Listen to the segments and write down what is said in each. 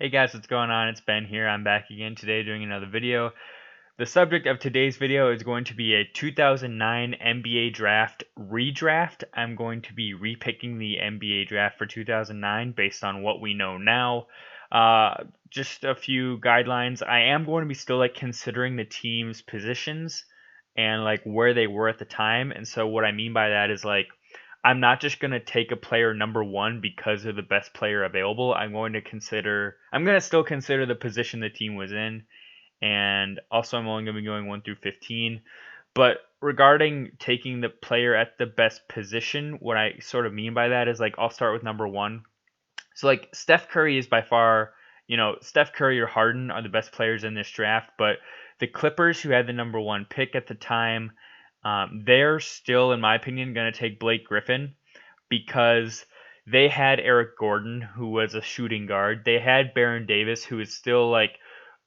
Hey guys, what's going on? It's Ben here. I'm back again today doing another video. The subject of today's video is going to be a 2009 NBA draft redraft. I'm going to be repicking the NBA draft for 2009 based on what we know now. Just a few guidelines. I am going to be still considering the team's positions and where they were at the time. And so what I mean by that is I'm not just going to take a player number one because they're the best player available. I'm going to still consider the position the team was in. And also, I'm only going to be going 1 through 15. But regarding taking the player at the best position, what I sort of mean by that is I'll start with number one. So, Steph Curry is by far, Steph Curry or Harden are the best players in this draft. But the Clippers, who had the number one pick at the time, they're still, in my opinion, going to take Blake Griffin because they had Eric Gordon, who was a shooting guard. They had Baron Davis, who is still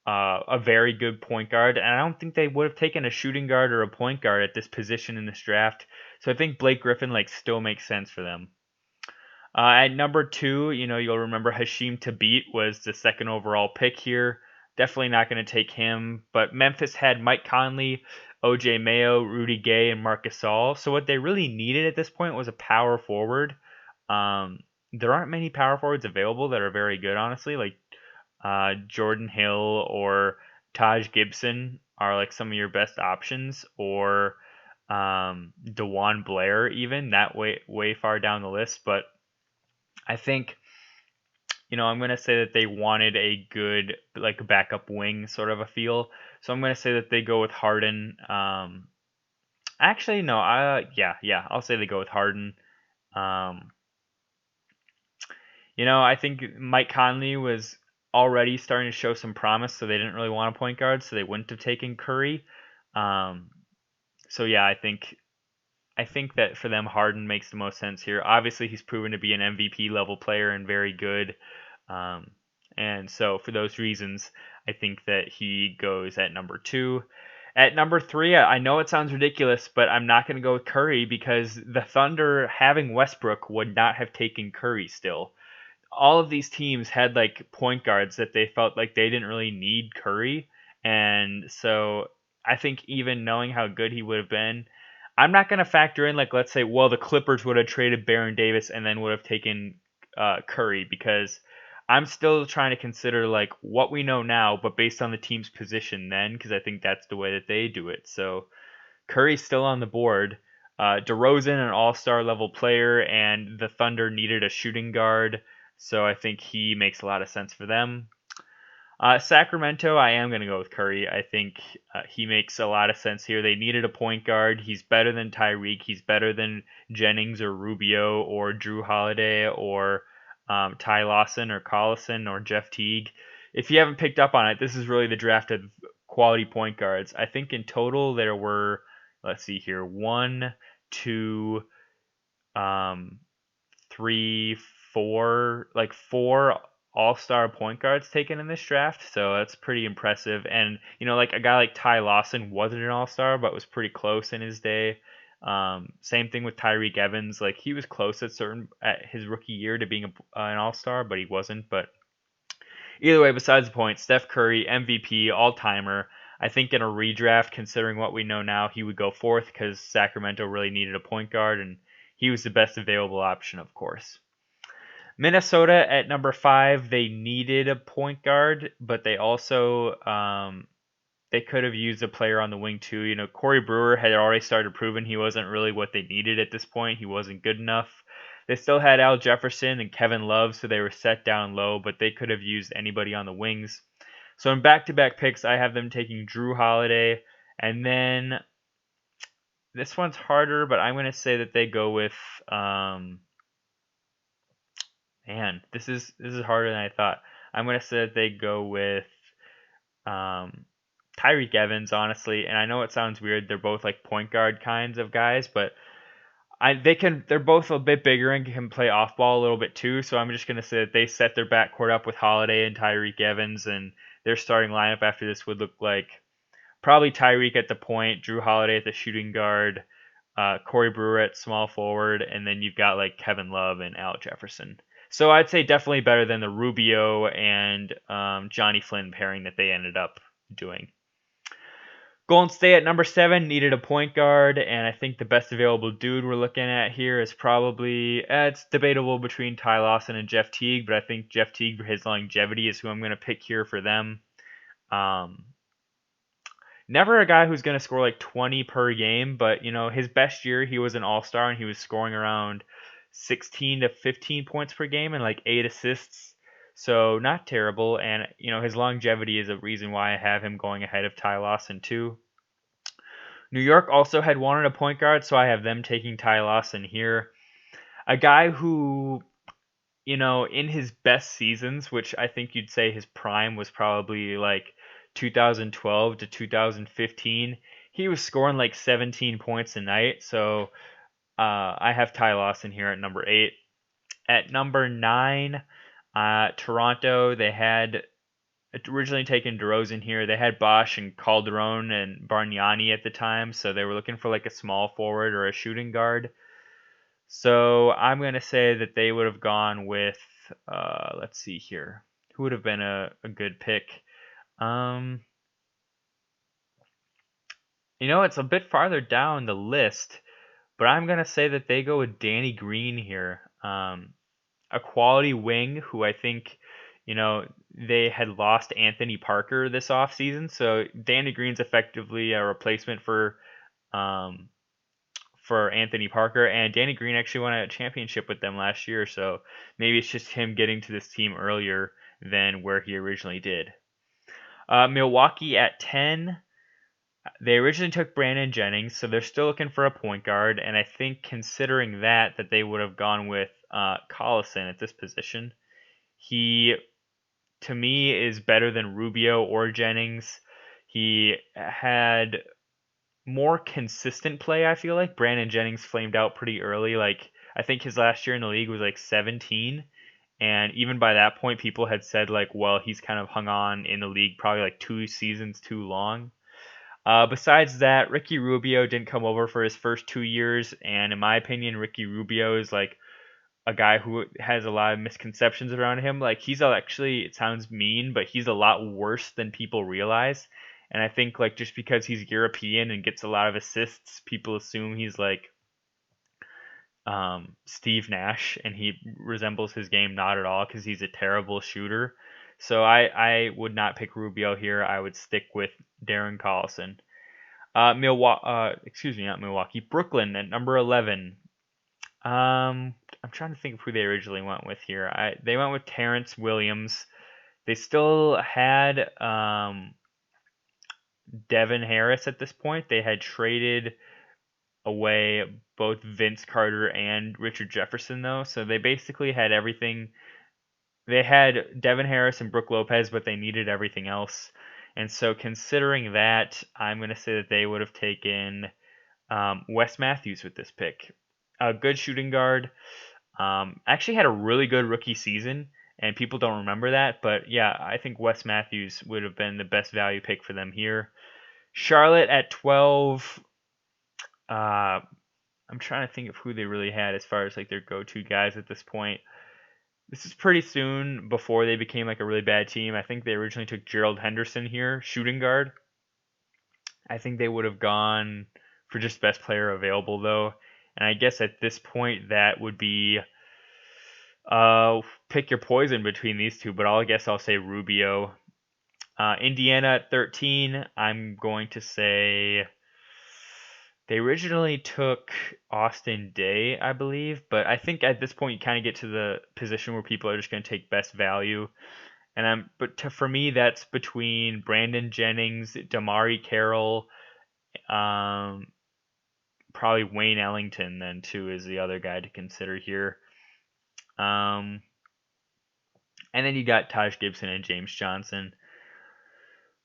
a very good point guard. And I don't think they would have taken a shooting guard or a point guard at this position in this draft. So I think Blake Griffin still makes sense for them. At number two, you'll remember Hashim Thabit was the second overall pick here. Definitely not going to take him. But Memphis had Mike Conley, OJ Mayo, Rudy Gay, and Marc Gasol. So what they really needed at this point was a power forward. There aren't many power forwards available that are very good, honestly. Jordan Hill or Taj Gibson are some of your best options, or DeJuan Blair, even that way far down the list. But I think I'm going to say that they wanted a good backup wing sort of a feel. So I'm going to say that they go with Harden. Actually, no. Yeah. I'll say they go with Harden. Um, I think Mike Conley was already starting to show some promise, so they didn't really want a point guard, so they wouldn't have taken Curry. So yeah, I think that for them, Harden makes the most sense here. Obviously, he's proven to be an MVP level player and very good. Um, and so for those reasons, I think that he goes at number two. At number three, I know it sounds ridiculous, but I'm not going to go with Curry because the Thunder, having Westbrook, would not have taken Curry still. All of these teams had point guards that they felt like they didn't really need Curry. And so I think even knowing how good he would have been, I'm not going to factor in let's say, well, the Clippers would have traded Baron Davis and then would have taken Curry, because I'm still trying to consider what we know now, but based on the team's position then, because I think that's the way that they do it. So Curry's still on the board. DeRozan, an all-star level player, and the Thunder needed a shooting guard, so I think he makes a lot of sense for them. Sacramento, I am going to go with Curry. I think he makes a lot of sense here. They needed a point guard. He's better than Tyreek. He's better than Jennings or Rubio or Drew Holiday or Ty Lawson or Collison or Jeff Teague. If you haven't picked up on it, this is really the draft of quality point guards. I think in total there were, let's see here, one, two, three, four, four all-star point guards taken in this draft, so that's pretty impressive. And a guy like Ty Lawson wasn't an all-star, but was pretty close in his day. Same thing with Tyreke Evans. He was close at his rookie year to being an all-star, but he wasn't. But either way, besides the point, Steph Curry, MVP, all-timer. I think in a redraft, considering what we know now, he would go fourth because Sacramento really needed a point guard, and he was the best available option, of course. Minnesota at number five, they needed a point guard, but they also they could have used a player on the wing too. Corey Brewer had already started proving he wasn't really what they needed at this point. He wasn't good enough. They still had Al Jefferson and Kevin Love, so they were set down low, but they could have used anybody on the wings. So in back-to-back picks, I have them taking Drew Holiday, and then this one's harder, but I'm going to say that they go with man, this is harder than I thought. I'm gonna say that they go with Tyreke Evans, honestly. And I know it sounds weird; they're both point guard kinds of guys, but they're both a bit bigger and can play off ball a little bit too. So I'm just gonna say that they set their backcourt up with Holiday and Tyreke Evans, and their starting lineup after this would look like probably Tyreke at the point, Drew Holiday at the shooting guard, Corey Brewer at small forward, and then you've got Kevin Love and Al Jefferson. So I'd say definitely better than the Rubio and Johnny Flynn pairing that they ended up doing. Golden State at number 7 needed a point guard, and I think the best available dude we're looking at here is probably it's debatable between Ty Lawson and Jeff Teague, but I think Jeff Teague for his longevity is who I'm going to pick here for them. Um, Never a guy who's going to score like 20 per game, but his best year he was an all-star and he was scoring around 16 to 15 points per game and like 8 assists. So not terrible, and his longevity is a reason why I have him going ahead of Ty Lawson too. New York also had wanted a point guard, so I have them taking Ty Lawson here. A guy who, in his best seasons, which I think you'd say his prime was probably like 2012 to 2015, he was scoring like 17 points a night. So I have Ty Lawson here at number 8. At number 9, Toronto, they had originally taken DeRozan here. They had Bosch and Calderon and Bargnani at the time, so they were looking for like a small forward or a shooting guard. So I'm going to say that they would have gone with, let's see here. Who would have been a good pick? It's a bit farther down the list, but I'm going to say that they go with Danny Green here. A quality wing who I think, they had lost Anthony Parker this offseason. So Danny Green's effectively a replacement um, for Anthony Parker, and Danny Green actually won a championship with them last year, so maybe it's just him getting to this team earlier than where he originally did. Milwaukee at 10, they originally took Brandon Jennings, so they're still looking for a point guard, and I think considering that they would have gone with Collison at this position. He, to me, is better than Rubio or Jennings. He had more consistent play, I feel like. Brandon Jennings flamed out pretty early. Like, I think his last year in the league was like 17. And even by that point, people had said, like, well, he's kind of hung on in the league probably like 2 seasons too long. Besides that, Ricky Rubio didn't come over for his first 2 years. And in my opinion, Ricky Rubio is like a guy who has a lot of misconceptions around him. Like, he's actually, it sounds mean, but he's a lot worse than people realize. And I think like just because he's European and gets a lot of assists, people assume he's like Steve Nash, and he resembles his game not at all because he's a terrible shooter. So I would not pick Rubio here. I would stick with Darren Collison. Not Milwaukee, Brooklyn at number 11. I'm trying to think of who they originally went with here. They went with Terrence Williams. They still had Devin Harris at this point. They had traded away both Vince Carter and Richard Jefferson, though. So they basically had everything. They had Devin Harris and Brook Lopez, but they needed everything else. And so, considering that, I'm going to say that they would have taken Wes Matthews with this pick. A good shooting guard. Actually had a really good rookie season, and people don't remember that. But yeah, I think Wes Matthews would have been the best value pick for them here. Charlotte at 12. I'm trying to think of who they really had as far as like their go-to guys at this point. This is pretty soon before they became like a really bad team. I think they originally took Gerald Henderson here, shooting guard. I think they would have gone for just best player available though. And I guess at this point that would be pick your poison between these two, but I guess I'll say Rubio. Indiana at 13, I'm going to say they originally took Austin Day, I believe, but I think at this point you kind of get to the position where people are just going to take best value. And for me, that's between Brandon Jennings, Damari Carroll, probably Wayne Ellington then too is the other guy to consider here. And then you got Taj Gibson and James Johnson.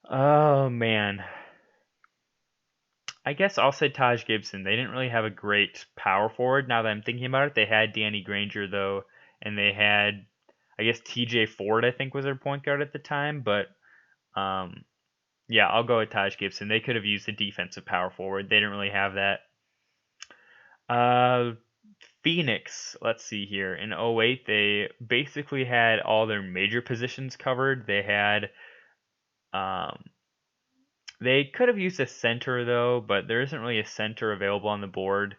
Oh man, I guess I'll say Taj Gibson. They didn't really have a great power forward. Now that I'm thinking about it, they had Danny Granger though, and they had, I guess T.J. Ford I think was their point guard at the time. But yeah, I'll go with Taj Gibson. They could have used a defensive power forward. They didn't really have that. Phoenix, let's see here. In 08, they basically had all their major positions covered. Um, they could have used a center though, but there isn't really a center available on the board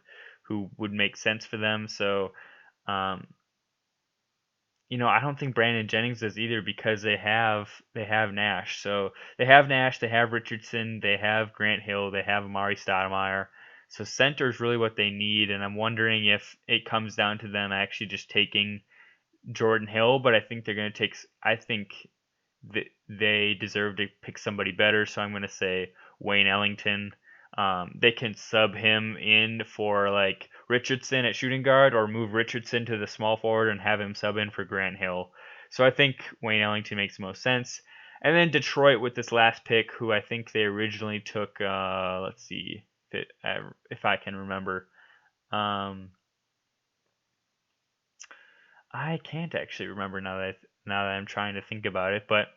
who would make sense for them. So, um, I don't think Brandon Jennings does either because they have Nash. So they have Nash, they have Richardson, they have Grant Hill, they have Amari Stoudemire. So center is really what they need, and I'm wondering if it comes down to them actually just taking Jordan Hill, but I think they're going to take. I think they deserve to pick somebody better, so I'm going to say Wayne Ellington. They can sub him in for like Richardson at shooting guard, or move Richardson to the small forward and have him sub in for Grant Hill. So I think Wayne Ellington makes the most sense. And then Detroit with this last pick, who I think they originally took. Let's see if I can remember. Um, I can't actually remember now that I'm trying to think about it, but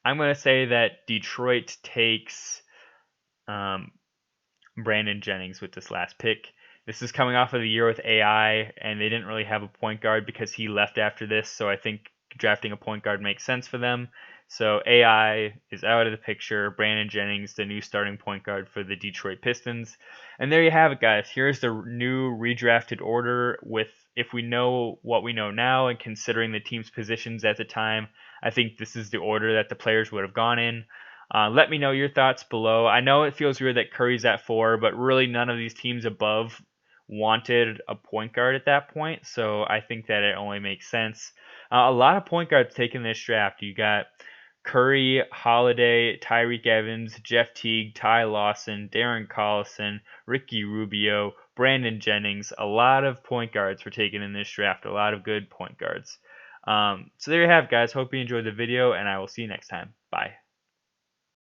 I'm gonna say that Detroit takes um, Brandon Jennings with this last pick. This is coming off of the year with AI, and they didn't really have a point guard because he left after this, so I think drafting a point guard makes sense for them. So AI is out of the picture. Brandon Jennings, the new starting point guard for the Detroit Pistons. And there you have it, guys. Here's the new redrafted order with if we know what we know now and considering the team's positions at the time, I think this is the order that the players would have gone in. Let me know your thoughts below. I know it feels weird that Curry's at 4, but really none of these teams above wanted a point guard at that point, so I think that it only makes sense. A lot of point guards taken this draft. You got Curry, Holiday, Tyreek Evans, Jeff Teague, Ty Lawson, Darren Collison, Ricky Rubio, Brandon Jennings. A lot of point guards were taken in this draft. A lot of good point guards. So there you have it, guys. Hope you enjoyed the video, and I will see you next time. Bye.